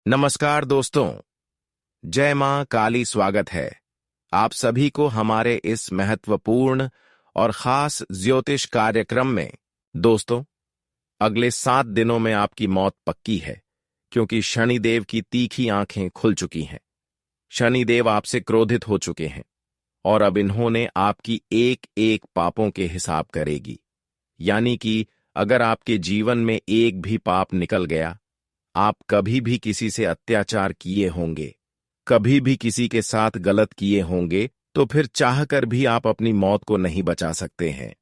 नमस्कार दोस्तों। जय मां काली। स्वागत है आप सभी को हमारे इस महत्वपूर्ण और खास ज्योतिष कार्यक्रम में। दोस्तों, अगले 7 दिनों में आपकी मौत पक्की है, क्योंकि शनिदेव की तीखी आंखें खुल चुकी हैं। शनिदेव आपसे क्रोधित हो चुके हैं और अब इन्होंने आपकी एक एक पापों के हिसाब करेगी। यानी कि अगर आपके जीवन में एक भी पाप निकल गया, आप कभी भी किसी से अत्याचार किए होंगे, कभी भी किसी के साथ गलत किए होंगे, तो फिर चाहकर भी आप अपनी मौत को नहीं बचा सकते हैं।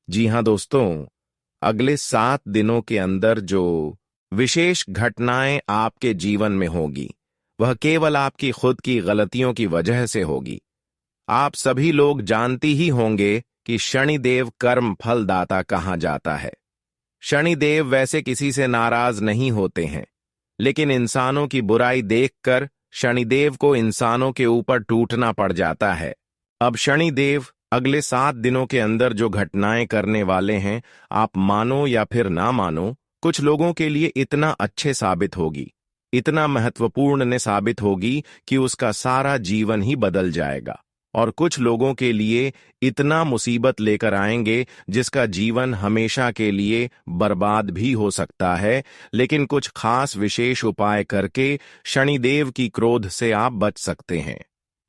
जी हां दोस्तों, अगले 7 दिनों के अंदर जो विशेष घटनाएं आपके जीवन में होगी, वह केवल आपकी खुद की गलतियों की वजह से होगी। आप सभी लोग जानते ही होंगे कि शनिदेव कर्म फलदाता कहा जाता है। शनिदेव वैसे किसी से नाराज नहीं होते हैं, लेकिन इंसानों की बुराई देखकर शनिदेव को इंसानों के ऊपर टूटना पड़ जाता है। अब शनिदेव अगले 7 दिनों के अंदर जो घटनाएं करने वाले हैं, आप मानो या फिर ना मानो, कुछ लोगों के लिए इतना अच्छे साबित होगी, इतना महत्वपूर्ण ने साबित होगी कि उसका सारा जीवन ही बदल जाएगा। और कुछ लोगों के लिए इतना मुसीबत लेकर आएंगे जिसका जीवन हमेशा के लिए बर्बाद भी हो सकता है। लेकिन कुछ खास विशेष उपाय करके शनिदेव की क्रोध से आप बच सकते हैं।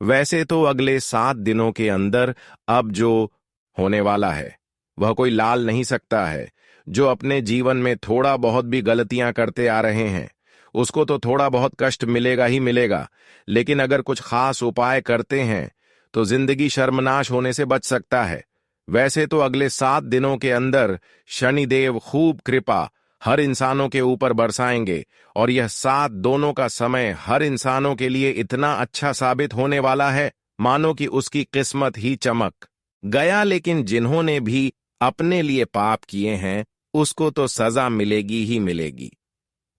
वैसे तो अगले 7 दिनों के अंदर अब जो होने वाला है, वह कोई लाल नहीं सकता है। जो अपने जीवन में थोड़ा बहुत भी गलतियां करते आ रहे हैं, उसको तो थोड़ा बहुत कष्ट मिलेगा ही मिलेगा, लेकिन अगर कुछ खास उपाय करते हैं तो जिंदगी शर्मनाश होने से बच सकता है। वैसे तो अगले 7 दिनों के अंदर शनिदेव खूब कृपा हर इंसानों के ऊपर बरसाएंगे, और यह 7 दोनों का समय हर इंसानों के लिए इतना अच्छा साबित होने वाला है, मानो कि उसकी किस्मत ही चमक गया। लेकिन जिन्होंने भी अपने लिए पाप किए हैं, उसको तो सजा मिलेगी ही मिलेगी,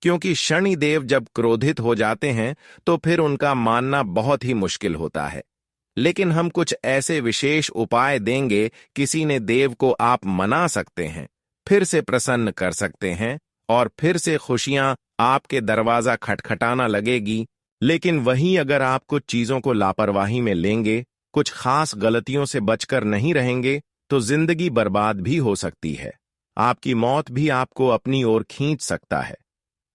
क्योंकि शनिदेव जब क्रोधित हो जाते हैं तो फिर उनका मानना बहुत ही मुश्किल होता है। लेकिन हम कुछ ऐसे विशेष उपाय देंगे, किसी ने देव को आप मना सकते हैं, फिर से प्रसन्न कर सकते हैं, और फिर से खुशियां आपके दरवाजा खटखटाना लगेगी। लेकिन वहीं अगर आप कुछ चीजों को लापरवाही में लेंगे, कुछ खास गलतियों से बचकर नहीं रहेंगे, तो जिंदगी बर्बाद भी हो सकती है। आपकी मौत भी आपको अपनी ओर खींच सकता है।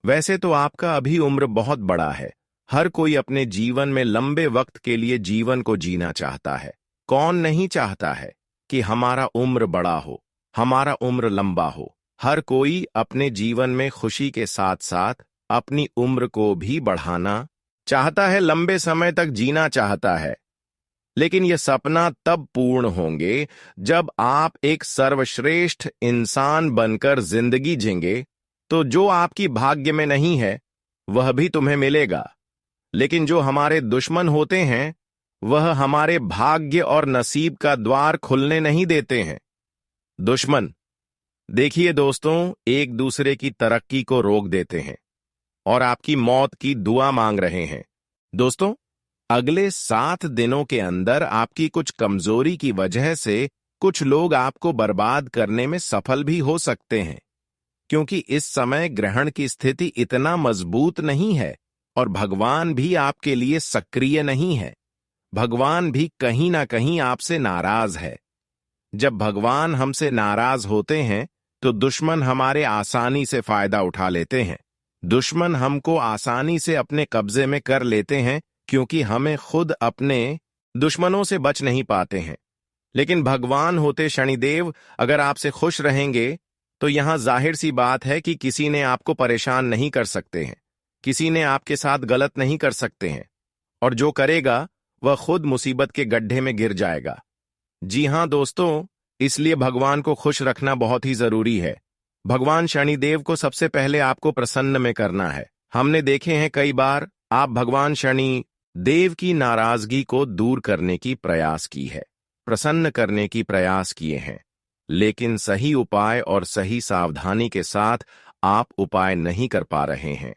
वैसे तो आपका अभी उम्र बहुत बड़ा है। हर कोई अपने जीवन में लंबे वक्त के लिए जीवन को जीना चाहता है। कौन नहीं चाहता है कि हमारा उम्र बड़ा हो, हमारा उम्र लंबा हो। हर कोई अपने जीवन में खुशी के साथ साथ अपनी उम्र को भी बढ़ाना चाहता है, लंबे समय तक जीना चाहता है। लेकिन यह सपना तब पूर्ण होंगे जब आप एक सर्वश्रेष्ठ इंसान बनकर जिंदगी जिएंगे। तो जो आपकी भाग्य में नहीं है, वह भी तुम्हें मिलेगा। लेकिन जो हमारे दुश्मन होते हैं, वह हमारे भाग्य और नसीब का द्वार खुलने नहीं देते हैं। दुश्मन, देखिए दोस्तों, एक दूसरे की तरक्की को रोक देते हैं और आपकी मौत की दुआ मांग रहे हैं। दोस्तों, अगले 7 दिनों के अंदर आपकी कुछ कमजोरी की वजह से कुछ लोग आपको बर्बाद करने में सफल भी हो सकते हैं, क्योंकि इस समय ग्रहण की स्थिति इतना मजबूत नहीं है और भगवान भी आपके लिए सक्रिय नहीं है। भगवान भी कहीं ना कहीं आपसे नाराज है। जब भगवान हमसे नाराज होते हैं तो दुश्मन हमारे आसानी से फायदा उठा लेते हैं। दुश्मन हमको आसानी से अपने कब्जे में कर लेते हैं, क्योंकि हमें खुद अपने दुश्मनों से बच नहीं पाते हैं। लेकिन भगवान होते शनिदेव अगर आपसे खुश रहेंगे तो यहां जाहिर सी बात है कि किसी ने आपको परेशान नहीं कर सकते हैं, किसी ने आपके साथ गलत नहीं कर सकते हैं, और जो करेगा वह खुद मुसीबत के गड्ढे में गिर जाएगा। जी हां दोस्तों, इसलिए भगवान को खुश रखना बहुत ही जरूरी है। भगवान शनिदेव को सबसे पहले आपको प्रसन्न में करना है। हमने देखे हैं कई बार आप भगवान शनि देव की नाराजगी को दूर करने की प्रयास की है, प्रसन्न करने की प्रयास किए हैं, लेकिन सही उपाय और सही सावधानी के साथ आप उपाय नहीं कर पा रहे हैं,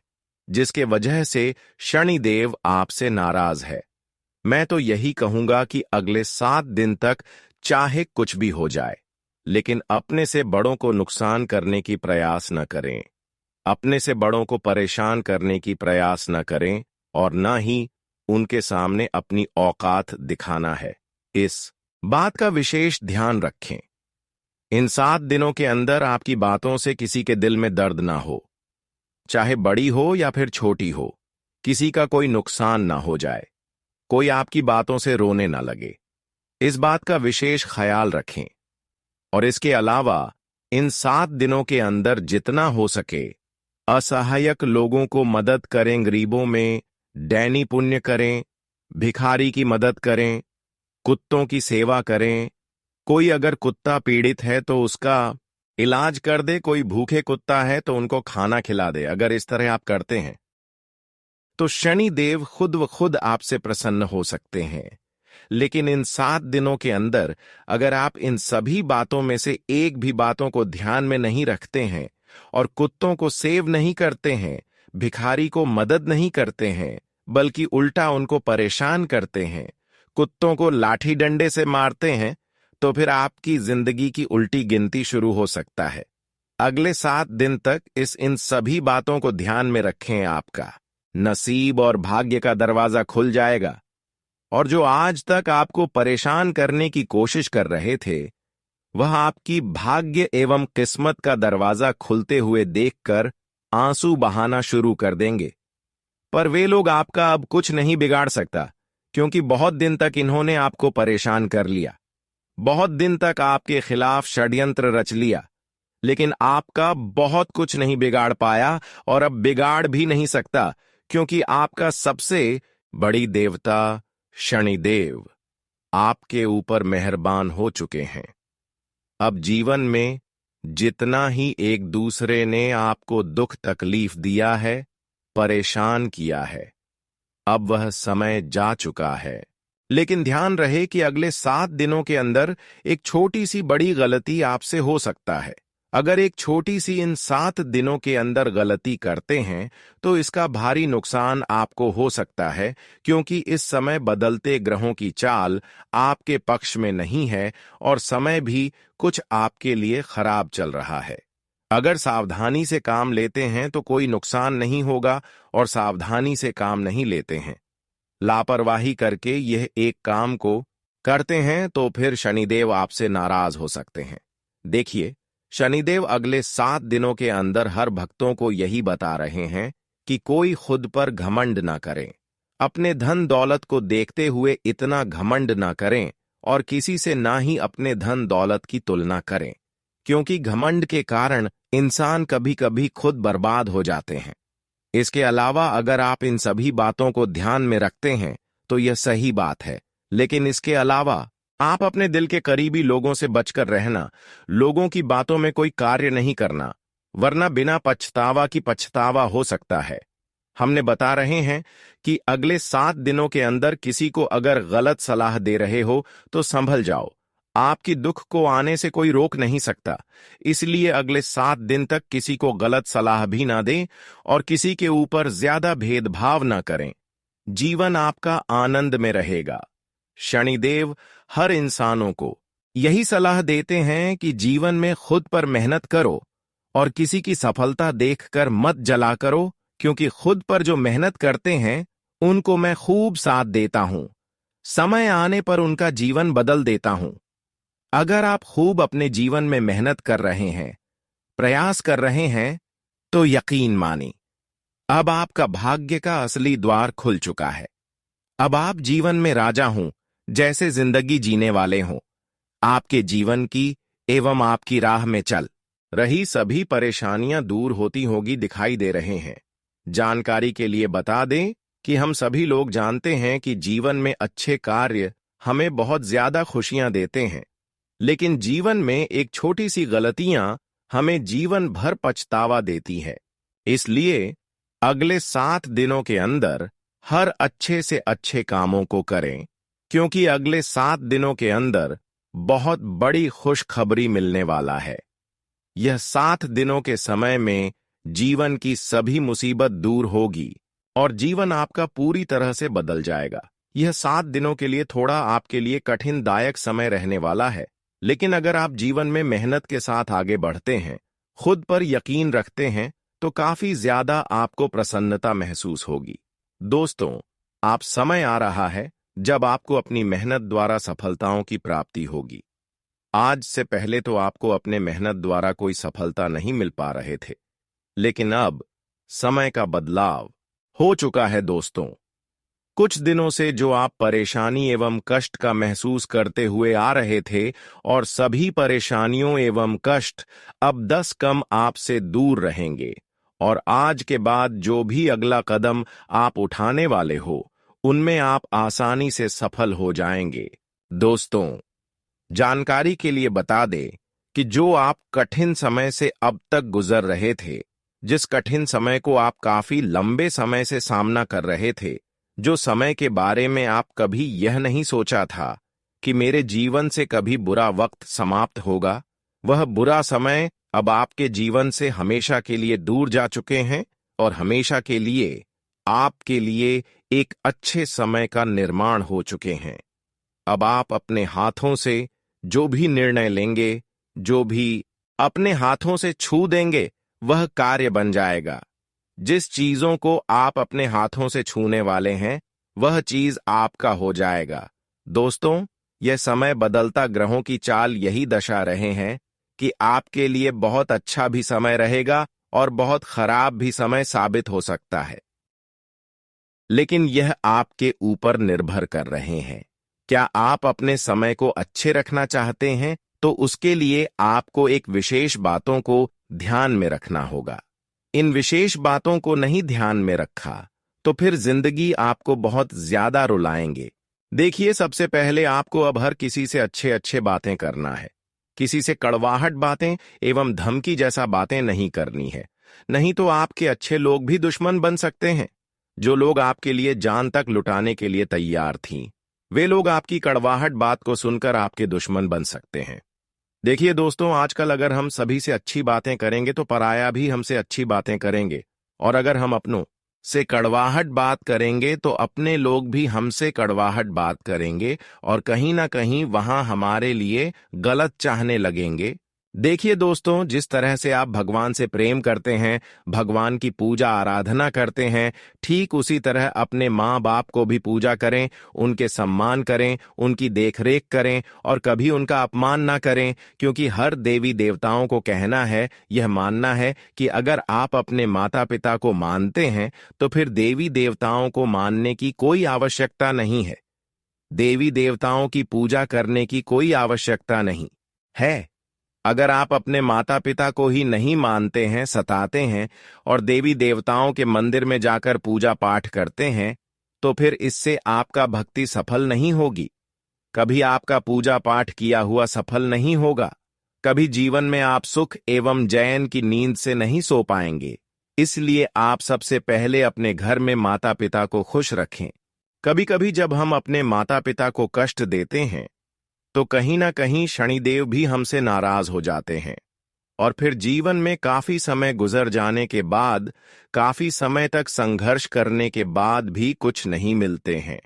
जिसके वजह से शनिदेव आपसे नाराज है। मैं तो यही कहूंगा कि अगले 7 दिन तक चाहे कुछ भी हो जाए, लेकिन अपने से बड़ों को नुकसान करने की प्रयास न करें। अपने से बड़ों को परेशान करने की प्रयास न करें और न ही उनके सामने अपनी औकात दिखाना है। इस बात का विशेष ध्यान रखें। इन 7 दिनों के अंदर आपकी बातों से किसी के दिल में दर्द ना हो, चाहे बड़ी हो या फिर छोटी हो। किसी का कोई नुकसान ना हो जाए, कोई आपकी बातों से रोने ना लगे। इस बात का विशेष ख्याल रखें। और इसके अलावा इन 7 दिनों के अंदर जितना हो सके असहायक लोगों को मदद करें, गरीबों में दैनी पुण्य करें, भिखारी की मदद करें, कुत्तों की सेवा करें। कोई अगर कुत्ता पीड़ित है तो उसका इलाज कर दे, कोई भूखे कुत्ता है तो उनको खाना खिला दे। अगर इस तरह आप करते हैं तो शनि देव खुद व खुद आपसे प्रसन्न हो सकते हैं। लेकिन इन 7 दिनों के अंदर अगर आप इन सभी बातों में से एक भी बातों को ध्यान में नहीं रखते हैं और कुत्तों को सेव नहीं करते हैं, भिखारी को मदद नहीं करते हैं, बल्कि उल्टा उनको परेशान करते हैं, कुत्तों को लाठी डंडे से मारते हैं, तो फिर आपकी जिंदगी की उल्टी गिनती शुरू हो सकता है। अगले 7 दिन तक इन सभी बातों को ध्यान में रखें। आपका नसीब और भाग्य का दरवाजा खुल जाएगा और जो आज तक आपको परेशान करने की कोशिश कर रहे थे, वह आपकी भाग्य एवं किस्मत का दरवाजा खुलते हुए देखकर आंसू बहाना शुरू कर देंगे। पर वे लोग आपका अब कुछ नहीं बिगाड़ सकता, क्योंकि बहुत दिन तक इन्होंने आपको परेशान कर लिया, बहुत दिन तक आपके खिलाफ षड्यंत्र रच लिया, लेकिन आपका बहुत कुछ नहीं बिगाड़ पाया और अब बिगाड़ भी नहीं सकता, क्योंकि आपका सबसे बड़ी देवता शनिदेव आपके ऊपर मेहरबान हो चुके हैं। अब जीवन में जितना ही एक दूसरे ने आपको दुख तकलीफ दिया है, परेशान किया है, अब वह समय जा चुका है। लेकिन ध्यान रहे कि अगले 7 दिनों के अंदर एक छोटी सी बड़ी गलती आपसे हो सकता है। अगर एक छोटी सी इन 7 दिनों के अंदर गलती करते हैं तो इसका भारी नुकसान आपको हो सकता है, क्योंकि इस समय बदलते ग्रहों की चाल आपके पक्ष में नहीं है और समय भी कुछ आपके लिए खराब चल रहा है। अगर सावधानी से काम लेते हैं तो कोई नुकसान नहीं होगा, और सावधानी से काम नहीं लेते हैं, लापरवाही करके यह एक काम को करते हैं, तो फिर शनिदेव आपसे नाराज हो सकते हैं। देखिए, शनिदेव अगले 7 दिनों के अंदर हर भक्तों को यही बता रहे हैं कि कोई खुद पर घमंड ना करें, अपने धन दौलत को देखते हुए इतना घमंड ना करें और किसी से ना ही अपने धन दौलत की तुलना करें, क्योंकि घमंड के कारण इंसान कभी कभी खुद बर्बाद हो जाते हैं। इसके अलावा अगर आप इन सभी बातों को ध्यान में रखते हैं तो यह सही बात है, लेकिन इसके अलावा आप अपने दिल के करीबी लोगों से बचकर रहना, लोगों की बातों में कोई कार्य नहीं करना, वरना बिना पछतावा की पछतावा हो सकता है। हमने बता रहे हैं कि अगले 7 दिनों के अंदर किसी को अगर गलत सलाह दे रहे हो तो संभल जाओ, आपकी दुख को आने से कोई रोक नहीं सकता। इसलिए अगले 7 दिन तक किसी को गलत सलाह भी ना दें और किसी के ऊपर ज्यादा भेदभाव ना करें। जीवन आपका आनंद में रहेगा। शनिदेव हर इंसानों को यही सलाह देते हैं कि जीवन में खुद पर मेहनत करो और किसी की सफलता देखकर मत जला करो, क्योंकि खुद पर जो मेहनत करते हैं उनको मैं खूब साथ देता हूं, समय आने पर उनका जीवन बदल देता हूं। अगर आप खूब अपने जीवन में मेहनत कर रहे हैं, प्रयास कर रहे हैं, तो यकीन मानिए अब आपका भाग्य का असली द्वार खुल चुका है। अब आप जीवन में राजा हों, जैसे जिंदगी जीने वाले हों। आपके जीवन की एवं आपकी राह में चल रही सभी परेशानियां दूर होती होगी दिखाई दे रहे हैं। जानकारी के लिए बता दें कि हम सभी लोग जानते हैं कि जीवन में अच्छे कार्य हमें बहुत ज्यादा खुशियां देते हैं, लेकिन जीवन में एक छोटी सी गलतियां हमें जीवन भर पछतावा देती है। इसलिए अगले 7 दिनों के अंदर हर अच्छे से अच्छे कामों को करें, क्योंकि अगले 7 दिनों के अंदर बहुत बड़ी खुशखबरी मिलने वाला है। यह 7 दिनों के समय में जीवन की सभी मुसीबत दूर होगी और जीवन आपका पूरी तरह से बदल जाएगा। यह 7 दिनों के लिए थोड़ा आपके लिए कठिन दायक समय रहने वाला है, लेकिन अगर आप जीवन में मेहनत के साथ आगे बढ़ते हैं, खुद पर यकीन रखते हैं, तो काफी ज्यादा आपको प्रसन्नता महसूस होगी। दोस्तों, आप समय आ रहा है जब आपको अपनी मेहनत द्वारा सफलताओं की प्राप्ति होगी। आज से पहले तो आपको अपने मेहनत द्वारा कोई सफलता नहीं मिल पा रहे थे, लेकिन अब समय का बदलाव हो चुका है। दोस्तों, कुछ दिनों से जो आप परेशानी एवं कष्ट का महसूस करते हुए आ रहे थे, और सभी परेशानियों एवं कष्ट अब 10 कम आपसे दूर रहेंगे, और आज के बाद जो भी अगला कदम आप उठाने वाले हो, उनमें आप आसानी से सफल हो जाएंगे। दोस्तों, जानकारी के लिए बता दें कि जो आप कठिन समय से अब तक गुजर रहे थे, जिस कठिन समय को आप काफी लंबे समय से सामना कर रहे थे, जो समय के बारे में आप कभी यह नहीं सोचा था कि मेरे जीवन से कभी बुरा वक्त समाप्त होगा, वह बुरा समय अब आपके जीवन से हमेशा के लिए दूर जा चुके हैं, और हमेशा के लिए आपके लिए एक अच्छे समय का निर्माण हो चुके हैं। अब आप अपने हाथों से जो भी निर्णय लेंगे, जो भी अपने हाथों से छू देंगे, वह कार्य बन जाएगा। जिस चीजों को आप अपने हाथों से छूने वाले हैं, वह चीज आपका हो जाएगा। दोस्तों, यह समय बदलता ग्रहों की चाल यही दर्शा रहे हैं कि आपके लिए बहुत अच्छा भी समय रहेगा और बहुत खराब भी समय साबित हो सकता है, लेकिन यह आपके ऊपर निर्भर कर रहे हैं। क्या आप अपने समय को अच्छे रखना चाहते हैं, तो उसके लिए आपको एक विशेष बातों को ध्यान में रखना होगा। इन विशेष बातों को नहीं ध्यान में रखा तो फिर जिंदगी आपको बहुत ज्यादा रुलाएंगे। देखिए, सबसे पहले आपको अब हर किसी से अच्छे अच्छे बातें करना है। किसी से कड़वाहट बातें एवं धमकी जैसा बातें नहीं करनी है, नहीं तो आपके अच्छे लोग भी दुश्मन बन सकते हैं। जो लोग आपके लिए जान तक लुटाने के लिए तैयार थीं, वे लोग आपकी कड़वाहट बात को सुनकर आपके दुश्मन बन सकते हैं। देखिए दोस्तों, आजकल अगर हम सभी से अच्छी बातें करेंगे तो पराया भी हमसे अच्छी बातें करेंगे, और अगर हम अपनों से कड़वाहट बात करेंगे तो अपने लोग भी हमसे कड़वाहट बात करेंगे, और कहीं ना कहीं वहां हमारे लिए गलत चाहने लगेंगे। देखिए दोस्तों, जिस तरह से आप भगवान से प्रेम करते हैं, भगवान की पूजा आराधना करते हैं, ठीक उसी तरह अपने माँ बाप को भी पूजा करें, उनके सम्मान करें, उनकी देखरेख करें, और कभी उनका अपमान ना करें, क्योंकि हर देवी देवताओं को कहना है, यह मानना है कि अगर आप अपने माता पिता को मानते हैं तो फिर देवी देवताओं को मानने की कोई आवश्यकता नहीं है। देवी देवताओं की पूजा करने की कोई आवश्यकता नहीं है। अगर आप अपने माता पिता को ही नहीं मानते हैं, सताते हैं, और देवी देवताओं के मंदिर में जाकर पूजा पाठ करते हैं, तो फिर इससे आपका भक्ति सफल नहीं होगी। कभी आपका पूजा पाठ किया हुआ सफल नहीं होगा। कभी जीवन में आप सुख एवं चैन की नींद से नहीं सो पाएंगे। इसलिए आप सबसे पहले अपने घर में माता पिता को खुश रखें। कभी कभी जब हम अपने माता पिता को कष्ट देते हैं, तो कहीं ना कहीं शनिदेव भी हमसे नाराज हो जाते हैं, और फिर जीवन में काफी समय गुजर जाने के बाद, काफी समय तक संघर्ष करने के बाद भी कुछ नहीं मिलते हैं।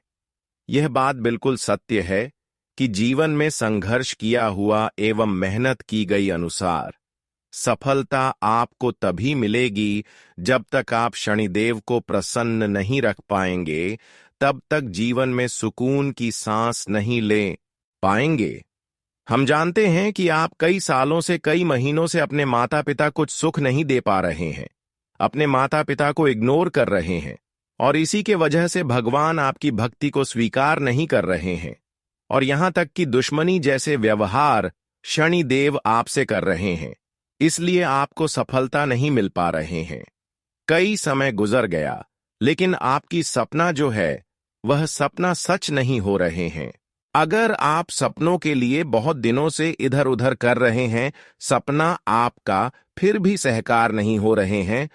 यह बात बिल्कुल सत्य है कि जीवन में संघर्ष किया हुआ एवं मेहनत की गई अनुसार सफलता आपको तभी मिलेगी जब तक आप शनिदेव को प्रसन्न नहीं रख पाएंगे, तब तक जीवन में सुकून की सांस नहीं ले पाएंगे। हम जानते हैं कि आप कई सालों से, कई महीनों से अपने माता पिता कुछ सुख नहीं दे पा रहे हैं, अपने माता पिता को इग्नोर कर रहे हैं, और इसी के वजह से भगवान आपकी भक्ति को स्वीकार नहीं कर रहे हैं, और यहां तक कि दुश्मनी जैसे व्यवहार शनिदेव आपसे कर रहे हैं। इसलिए आपको सफलता नहीं मिल पा रहे हैं। कई समय गुजर गया, लेकिन आपकी सपना जो है, वह सपना सच नहीं हो रहे हैं। अगर आप सपनों के लिए बहुत दिनों से इधर उधर कर रहे हैं, सपना आपका फिर भी सहकार नहीं हो रहे हैं,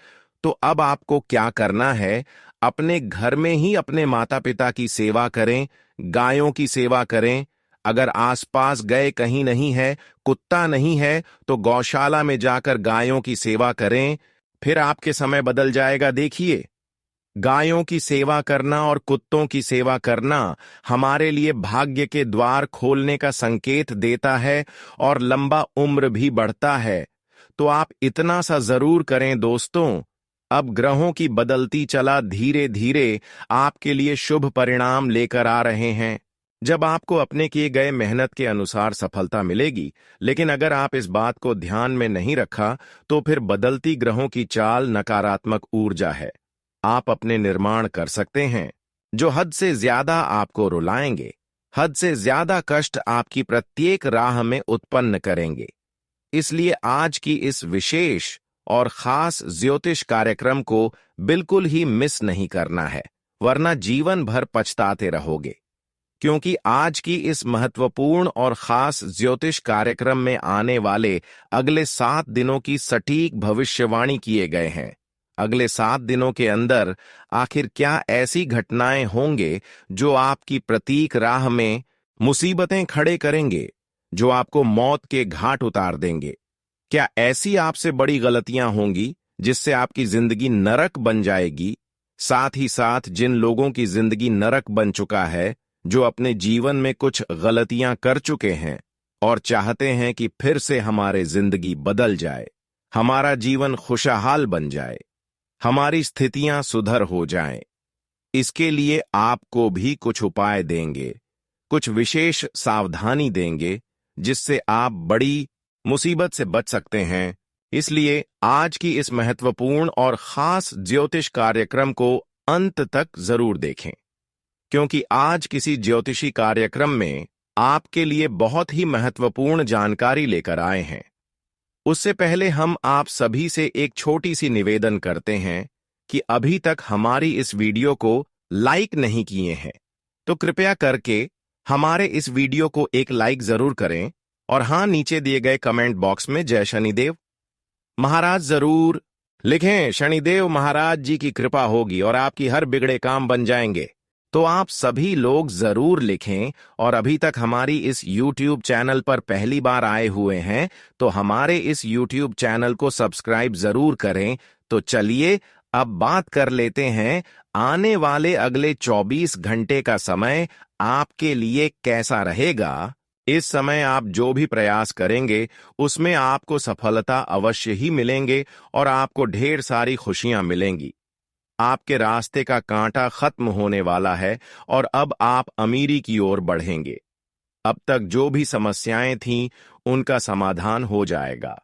तो अब आपको क्या करना है? अपने घर में ही अपने माता पिता की सेवा करें, गायों की सेवा करें। अगर आसपास गए कहीं नहीं है, कुत्ता नहीं है, तो गौशाला में जाकर गायों की सेवा करें, फिर आपके समय बदल जाएगा। देखिए, गायों की सेवा करना और कुत्तों की सेवा करना हमारे लिए भाग्य के द्वार खोलने का संकेत देता है, और लंबा उम्र भी बढ़ता है। तो आप इतना सा जरूर करें दोस्तों, अब ग्रहों की बदलती चला धीरे धीरे आपके लिए शुभ परिणाम लेकर आ रहे हैं। जब आपको अपने किए गए मेहनत के अनुसार सफलता मिलेगी, लेकिन अगर आप इस बात को ध्यान में नहीं रखा, तो फिर बदलती ग्रहों की चाल नकारात्मक ऊर्जा है। आप अपने निर्माण कर सकते हैं जो हद से ज्यादा आपको रुलाएंगे, हद से ज्यादा कष्ट आपकी प्रत्येक राह में उत्पन्न करेंगे। इसलिए आज की इस विशेष और खास ज्योतिष कार्यक्रम को बिल्कुल ही मिस नहीं करना है, वरना जीवन भर पछताते रहोगे। क्योंकि आज की इस महत्वपूर्ण और खास ज्योतिष कार्यक्रम में आने वाले अगले 7 दिनों की सटीक भविष्यवाणी किए गए हैं। अगले 7 दिनों के अंदर आखिर क्या ऐसी घटनाएं होंगे जो आपकी प्रतीक राह में मुसीबतें खड़े करेंगे, जो आपको मौत के घाट उतार देंगे? क्या ऐसी आपसे बड़ी गलतियां होंगी जिससे आपकी जिंदगी नरक बन जाएगी? साथ ही साथ जिन लोगों की जिंदगी नरक बन चुका है, जो अपने जीवन में कुछ गलतियां कर चुके हैं और चाहते हैं कि फिर से हमारी जिंदगी बदल जाए, हमारा जीवन खुशहाल बन जाए, हमारी स्थितियां सुधर हो जाएं, इसके लिए आपको भी कुछ उपाय देंगे, कुछ विशेष सावधानी देंगे, जिससे आप बड़ी मुसीबत से बच सकते हैं। इसलिए आज की इस महत्वपूर्ण और खास ज्योतिष कार्यक्रम को अंत तक जरूर देखें, क्योंकि आज किसी ज्योतिषी कार्यक्रम में आपके लिए बहुत ही महत्वपूर्ण जानकारी लेकर आए हैं। उससे पहले हम आप सभी से एक छोटी सी निवेदन करते हैं कि अभी तक हमारी इस वीडियो को लाइक नहीं किए हैं, तो कृपया करके हमारे इस वीडियो को एक लाइक जरूर करें और हाँ, नीचे दिए गए कमेंट बॉक्स में जय शनिदेव महाराज जरूर लिखें। शनिदेव महाराज जी की कृपा होगी और आपकी हर बिगड़े काम बन जाएंगे। तो आप सभी लोग जरूर लिखें, और अभी तक हमारी इस YouTube चैनल पर पहली बार आए हुए हैं तो हमारे इस YouTube चैनल को सब्सक्राइब जरूर करें। तो चलिए अब बात कर लेते हैं, आने वाले अगले 24 घंटे का समय आपके लिए कैसा रहेगा। इस समय आप जो भी प्रयास करेंगे उसमें आपको सफलता अवश्य ही मिलेंगे और आपको ढेर सारी खुशियां मिलेंगी। आपके रास्ते का कांटा खत्म होने वाला है और अब आप अमीरी की ओर बढ़ेंगे। अब तक जो भी समस्याएं थीं उनका समाधान हो जाएगा।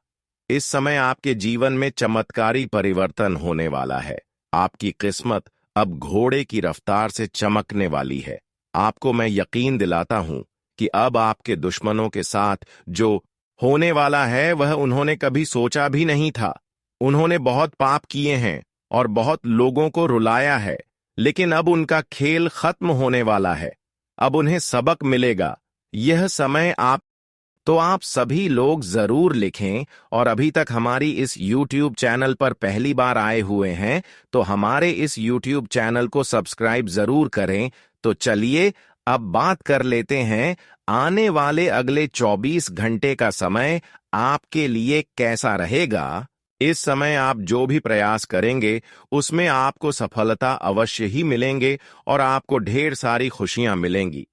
इस समय आपके जीवन में चमत्कारी परिवर्तन होने वाला है। आपकी किस्मत अब घोड़े की रफ्तार से चमकने वाली है। आपको मैं यकीन दिलाता हूं कि अब आपके दुश्मनों के साथ जो होने वाला है वह उन्होंने कभी सोचा भी नहीं था। उन्होंने बहुत पाप किए हैं और बहुत लोगों को रुलाया है, लेकिन अब उनका खेल खत्म होने वाला है। अब उन्हें सबक मिलेगा। यह समय आप सभी लोग जरूर लिखें, और अभी तक हमारी इस YouTube चैनल पर पहली बार आए हुए हैं तो हमारे इस YouTube चैनल को सब्सक्राइब जरूर करें। तो चलिए अब बात कर लेते हैं, आने वाले अगले 24 घंटे का समय आपके लिए कैसा रहेगा। इस समय आप जो भी प्रयास करेंगे उसमें आपको सफलता अवश्य ही मिलेंगे और आपको ढेर सारी खुशियां मिलेंगी।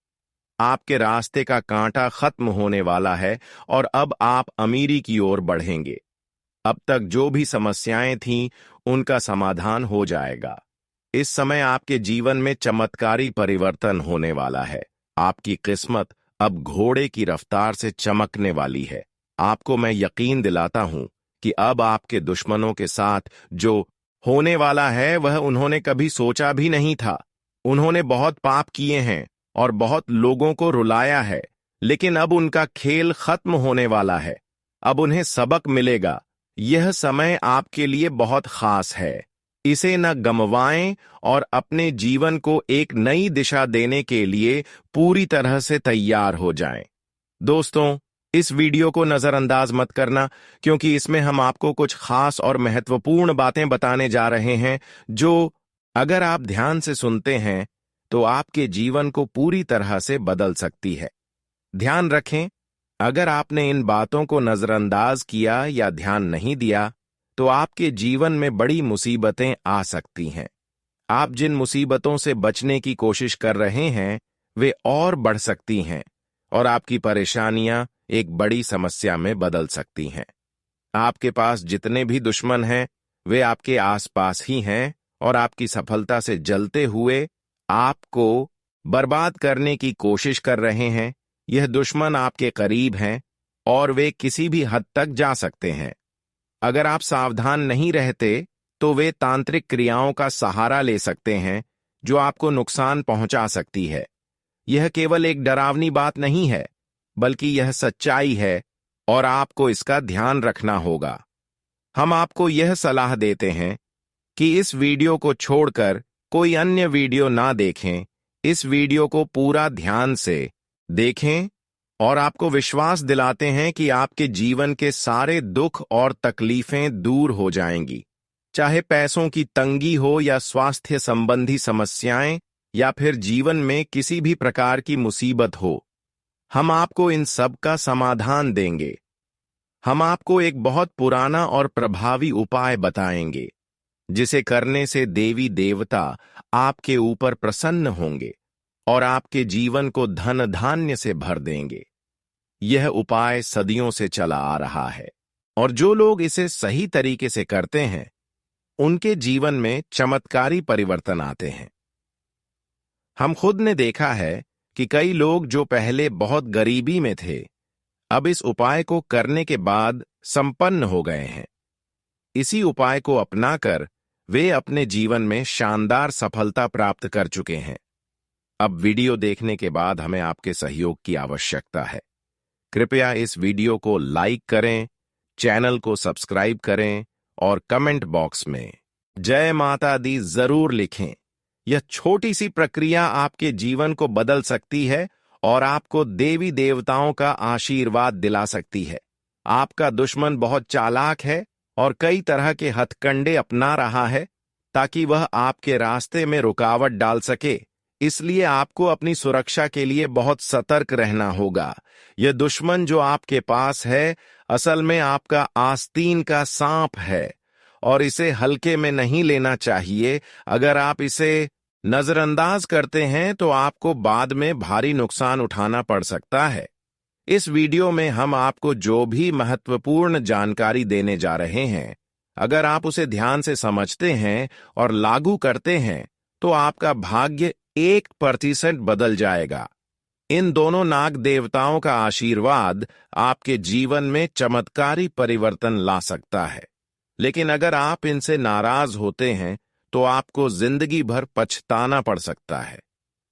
आपके रास्ते का कांटा खत्म होने वाला है और अब आप अमीरी की ओर बढ़ेंगे। अब तक जो भी समस्याएं थीं उनका समाधान हो जाएगा। इस समय आपके जीवन में चमत्कारी परिवर्तन होने वाला है। आपकी किस्मत अब घोड़े की रफ्तार से चमकने वाली है। आपको मैं यकीन दिलाता हूं कि अब आपके दुश्मनों के साथ जो होने वाला है वह उन्होंने कभी सोचा भी नहीं था। उन्होंने बहुत पाप किए हैं और बहुत लोगों को रुलाया है, लेकिन अब उनका खेल खत्म होने वाला है। अब उन्हें सबक मिलेगा। यह समय आपके लिए बहुत खास है। इसे न गंवाएं और अपने जीवन को एक नई दिशा देने के लिए पूरी तरह से तैयार हो जाएं। दोस्तों, इस वीडियो को नजरअंदाज मत करना, क्योंकि इसमें हम आपको कुछ खास और महत्वपूर्ण बातें बताने जा रहे हैं जो अगर आप ध्यान से सुनते हैं तो आपके जीवन को पूरी तरह से बदल सकती है। ध्यान रखें, अगर आपने इन बातों को नजरअंदाज किया या ध्यान नहीं दिया तो आपके जीवन में बड़ी मुसीबतें आ सकती हैं। आप जिन मुसीबतों से बचने की कोशिश कर रहे हैं वे और बढ़ सकती हैं और आपकी परेशानियां एक बड़ी समस्या में बदल सकती हैं। आपके पास जितने भी दुश्मन हैं वे आपके आसपास ही हैं और आपकी सफलता से जलते हुए आपको बर्बाद करने की कोशिश कर रहे हैं। यह दुश्मन आपके करीब हैं और वे किसी भी हद तक जा सकते हैं। अगर आप सावधान नहीं रहते तो वे तांत्रिक क्रियाओं का सहारा ले सकते हैं जो आपको नुकसान पहुंचा सकती है। यह केवल एक डरावनी बात नहीं है, बल्कि यह सच्चाई है और आपको इसका ध्यान रखना होगा। हम आपको यह सलाह देते हैं कि इस वीडियो को छोड़कर कोई अन्य वीडियो ना देखें। इस वीडियो को पूरा ध्यान से देखें और आपको विश्वास दिलाते हैं कि आपके जीवन के सारे दुख और तकलीफें दूर हो जाएंगी, चाहे पैसों की तंगी हो या स्वास्थ्य संबंधी समस्याएं या फिर जीवन में किसी भी प्रकार की मुसीबत हो। हम आपको इन सब का समाधान देंगे। हम आपको एक बहुत पुराना और प्रभावी उपाय बताएंगे जिसे करने से देवी देवता आपके ऊपर प्रसन्न होंगे और आपके जीवन को धन धान्य से भर देंगे। यह उपाय सदियों से चला आ रहा है और जो लोग इसे सही तरीके से करते हैं उनके जीवन में चमत्कारी परिवर्तन आते हैं। हम खुद ने देखा है कि कई लोग जो पहले बहुत गरीबी में थे अब इस उपाय को करने के बाद संपन्न हो गए हैं। इसी उपाय को अपनाकर वे अपने जीवन में शानदार सफलता प्राप्त कर चुके हैं। अब वीडियो देखने के बाद हमें आपके सहयोग की आवश्यकता है। कृपया इस वीडियो को लाइक करें, चैनल को सब्सक्राइब करें और कमेंट बॉक्स में जय माता दी जरूर लिखें। यह छोटी सी प्रक्रिया आपके जीवन को बदल सकती है और आपको देवी देवताओं का आशीर्वाद दिला सकती है। आपका दुश्मन बहुत चालाक है और कई तरह के हथकंडे अपना रहा है ताकि वह आपके रास्ते में रुकावट डाल सके। इसलिए आपको अपनी सुरक्षा के लिए बहुत सतर्क रहना होगा। यह दुश्मन जो आपके पास है असल में आपका आस्तीन का सांप है और इसे हल्के में नहीं लेना चाहिए। अगर आप इसे नजरअंदाज करते हैं तो आपको बाद में भारी नुकसान उठाना पड़ सकता है। इस वीडियो में हम आपको जो भी महत्वपूर्ण जानकारी देने जा रहे हैं, अगर आप उसे ध्यान से समझते हैं और लागू करते हैं तो आपका भाग्य 1% बदल जाएगा। इन दोनों नाग देवताओं का आशीर्वाद आपके जीवन में चमत्कारी परिवर्तन ला सकता है। लेकिन अगर आप इनसे नाराज होते हैं तो आपको जिंदगी भर पछताना पड़ सकता है।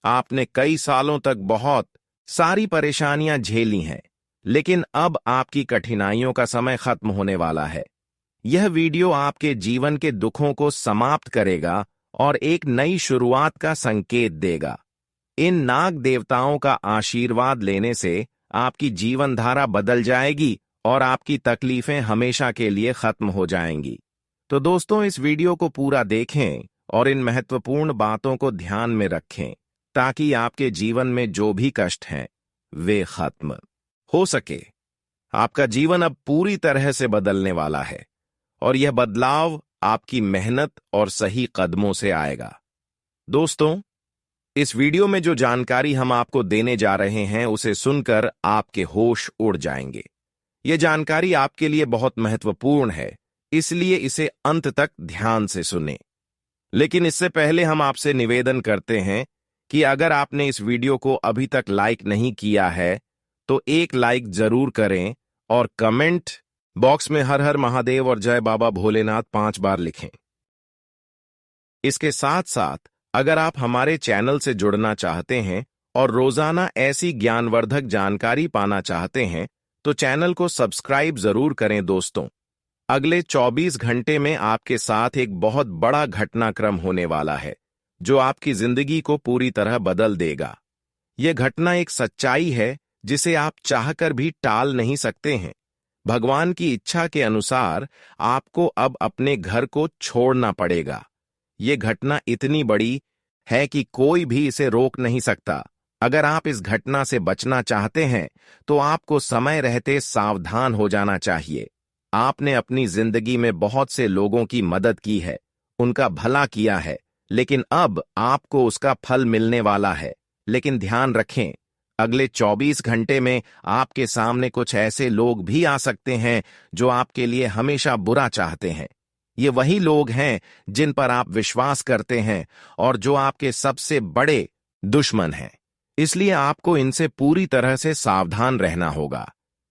आपने कई सालों तक बहुत सारी परेशानियां झेली हैं, लेकिन अब आपकी कठिनाइयों का समय खत्म होने वाला है। यह वीडियो आपके जीवन के दुखों को समाप्त करेगा और एक नई शुरुआत का संकेत देगा। इन नाग देवताओं का आशीर्वाद लेने से आपकी जीवन धारा बदल जाएगी और आपकी तकलीफें हमेशा के लिए खत्म हो जाएंगी। तो दोस्तों, इस वीडियो को पूरा देखें और इन महत्वपूर्ण बातों को ध्यान में रखें ताकि आपके जीवन में जो भी कष्ट हैं वे खत्म हो सके। आपका जीवन अब पूरी तरह से बदलने वाला है और यह बदलाव आपकी मेहनत और सही कदमों से आएगा। दोस्तों, इस वीडियो में जो जानकारी हम आपको देने जा रहे हैं उसे सुनकर आपके होश उड़ जाएंगे। यह जानकारी आपके लिए बहुत महत्वपूर्ण है, इसलिए इसे अंत तक ध्यान से सुनें। लेकिन इससे पहले हम आपसे निवेदन करते हैं कि अगर आपने इस वीडियो को अभी तक लाइक नहीं किया है तो एक लाइक जरूर करें और कमेंट बॉक्स में हर हर महादेव और जय बाबा भोलेनाथ 5 बार लिखें। इसके साथ साथ अगर आप हमारे चैनल से जुड़ना चाहते हैं और रोजाना ऐसी ज्ञानवर्धक जानकारी पाना चाहते हैं तो चैनल को सब्सक्राइब जरूर करें। दोस्तों, अगले 24 घंटे में आपके साथ एक बहुत बड़ा घटनाक्रम होने वाला है जो आपकी जिंदगी को पूरी तरह बदल देगा। यह घटना एक सच्चाई है जिसे आप चाहकर भी टाल नहीं सकते हैं। भगवान की इच्छा के अनुसार आपको अब अपने घर को छोड़ना पड़ेगा। यह घटना इतनी बड़ी है कि कोई भी इसे रोक नहीं सकता। अगर आप इस घटना से बचना चाहते हैं तो आपको समय रहते सावधान हो जाना चाहिए। आपने अपनी जिंदगी में बहुत से लोगों की मदद की है, उनका भला किया है, लेकिन अब आपको उसका फल मिलने वाला है। लेकिन ध्यान रखें, अगले 24 घंटे में आपके सामने कुछ ऐसे लोग भी आ सकते हैं जो आपके लिए हमेशा बुरा चाहते हैं। ये वही लोग हैं जिन पर आप विश्वास करते हैं और जो आपके सबसे बड़े दुश्मन हैं। इसलिए आपको इनसे पूरी तरह से सावधान रहना होगा।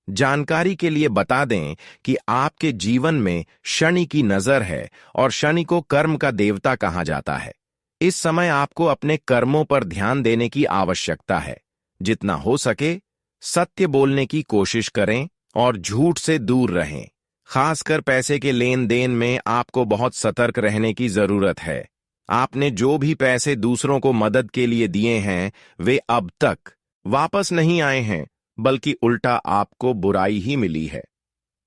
जानकारी के लिए बता दें कि आपके जीवन में शनि की नजर है और शनि को कर्म का देवता कहा जाता है। इस समय आपको अपने कर्मों पर ध्यान देने की आवश्यकता है। जितना हो सके सत्य बोलने की कोशिश करें और झूठ से दूर रहें। खासकर पैसे के लेन देन में आपको बहुत सतर्क रहने की जरूरत है। आपने जो भी पैसे दूसरों को मदद के लिए दिए हैं वे अब तक वापस नहीं आए हैं, बल्कि उल्टा आपको बुराई ही मिली है।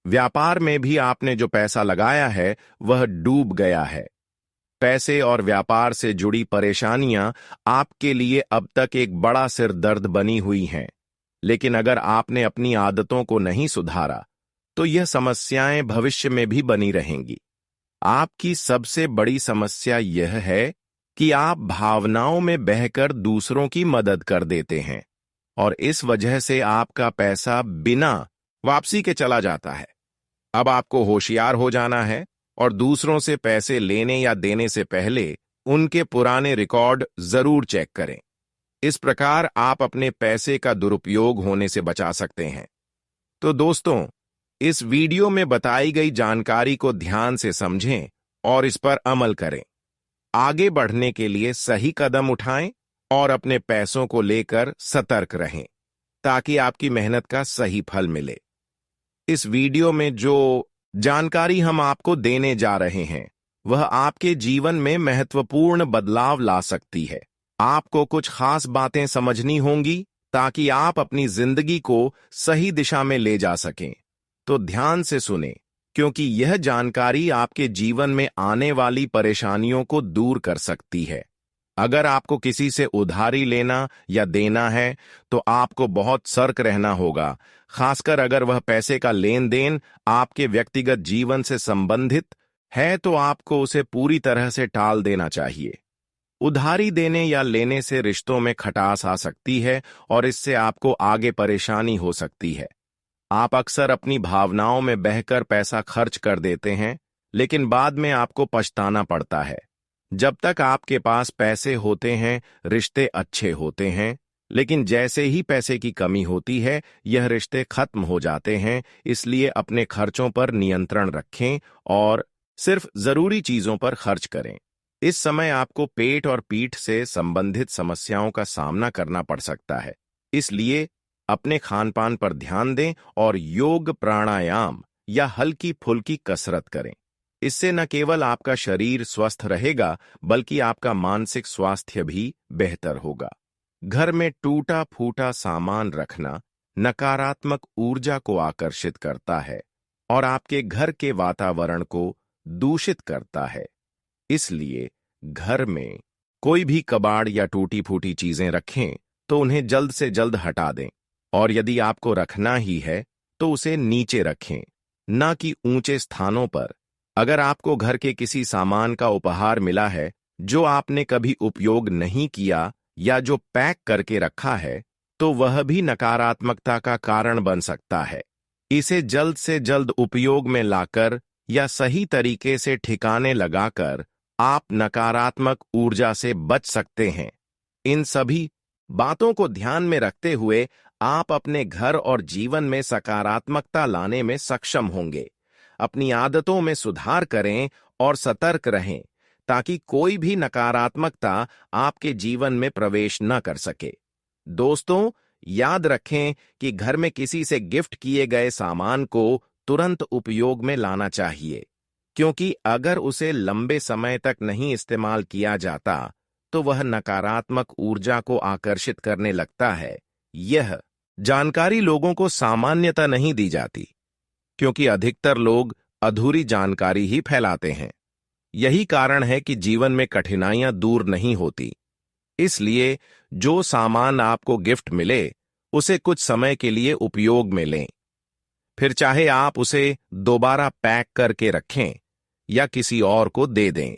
व्यापार में भी आपने जो पैसा लगाया है वह डूब गया है। पैसे और व्यापार से जुड़ी परेशानियां आपके लिए अब तक एक बड़ा सिरदर्द बनी हुई हैं। लेकिन अगर आपने अपनी आदतों को नहीं सुधारा तो यह समस्याएं भविष्य में भी बनी रहेंगी। आपकी सबसे बड़ी समस्या यह है कि आप भावनाओं में बहकर दूसरों की मदद कर देते हैं और इस वजह से आपका पैसा बिना वापसी के चला जाता है। अब आपको होशियार हो जाना है और दूसरों से पैसे लेने या देने से पहले उनके पुराने रिकॉर्ड जरूर चेक करें। इस प्रकार आप अपने पैसे का दुरुपयोग होने से बचा सकते हैं। तो दोस्तों, इस वीडियो में बताई गई जानकारी को ध्यान से समझें और इस पर अमल करें। आगे बढ़ने के लिए सही कदम उठाएं और अपने पैसों को लेकर सतर्क रहें ताकि आपकी मेहनत का सही फल मिले। इस वीडियो में जो जानकारी हम आपको देने जा रहे हैं वह आपके जीवन में महत्वपूर्ण बदलाव ला सकती है। आपको कुछ खास बातें समझनी होंगी ताकि आप अपनी जिंदगी को सही दिशा में ले जा सकें। तो ध्यान से सुने, क्योंकि यह जानकारी आपके जीवन में आने वाली परेशानियों को दूर कर सकती है। अगर आपको किसी से उधारी लेना या देना है तो आपको बहुत सतर्क रहना होगा, खासकर अगर वह पैसे का लेन देन आपके व्यक्तिगत जीवन से संबंधित है तो आपको उसे पूरी तरह से टाल देना चाहिए। उधारी देने या लेने से रिश्तों में खटास आ सकती है और इससे आपको आगे परेशानी हो सकती है। आप अक्सर अपनी भावनाओं में बहकर पैसा खर्च कर देते हैं, लेकिन बाद में आपको पछताना पड़ता है। जब तक आपके पास पैसे होते हैं रिश्ते अच्छे होते हैं, लेकिन जैसे ही पैसे की कमी होती है यह रिश्ते खत्म हो जाते हैं। इसलिए अपने खर्चों पर नियंत्रण रखें और सिर्फ जरूरी चीजों पर खर्च करें। इस समय आपको पेट और पीठ से संबंधित समस्याओं का सामना करना पड़ सकता है, इसलिए अपने खानपान पर ध्यान दें और योग, प्राणायाम या हल्की फुल्की कसरत करें। इससे न केवल आपका शरीर स्वस्थ रहेगा बल्कि आपका मानसिक स्वास्थ्य भी बेहतर होगा। घर में टूटा फूटा सामान रखना नकारात्मक ऊर्जा को आकर्षित करता है और आपके घर के वातावरण को दूषित करता है। इसलिए घर में कोई भी कबाड़ या टूटी फूटी चीजें रखें तो उन्हें जल्द से जल्द हटा दें, और यदि आपको रखना ही है तो उसे नीचे रखें, न कि ऊंचे स्थानों पर। अगर आपको घर के किसी सामान का उपहार मिला है जो आपने कभी उपयोग नहीं किया या जो पैक करके रखा है तो वह भी नकारात्मकता का कारण बन सकता है। इसे जल्द से जल्द उपयोग में लाकर या सही तरीके से ठिकाने लगाकर आप नकारात्मक ऊर्जा से बच सकते हैं। इन सभी बातों को ध्यान में रखते हुए आप अपने घर और जीवन में सकारात्मकता लाने में सक्षम होंगे। अपनी आदतों में सुधार करें और सतर्क रहें ताकि कोई भी नकारात्मकता आपके जीवन में प्रवेश न कर सके। दोस्तों, याद रखें कि घर में किसी से गिफ्ट किए गए सामान को तुरंत उपयोग में लाना चाहिए, क्योंकि अगर उसे लंबे समय तक नहीं इस्तेमाल किया जाता तो वह नकारात्मक ऊर्जा को आकर्षित करने लगता है। यह जानकारी लोगों को सामान्यता नहीं दी जाती, क्योंकि अधिकतर लोग अधूरी जानकारी ही फैलाते हैं। यही कारण है कि जीवन में कठिनाइयां दूर नहीं होती। इसलिए जो सामान आपको गिफ्ट मिले उसे कुछ समय के लिए उपयोग में लें, फिर चाहे आप उसे दोबारा पैक करके रखें या किसी और को दे दें।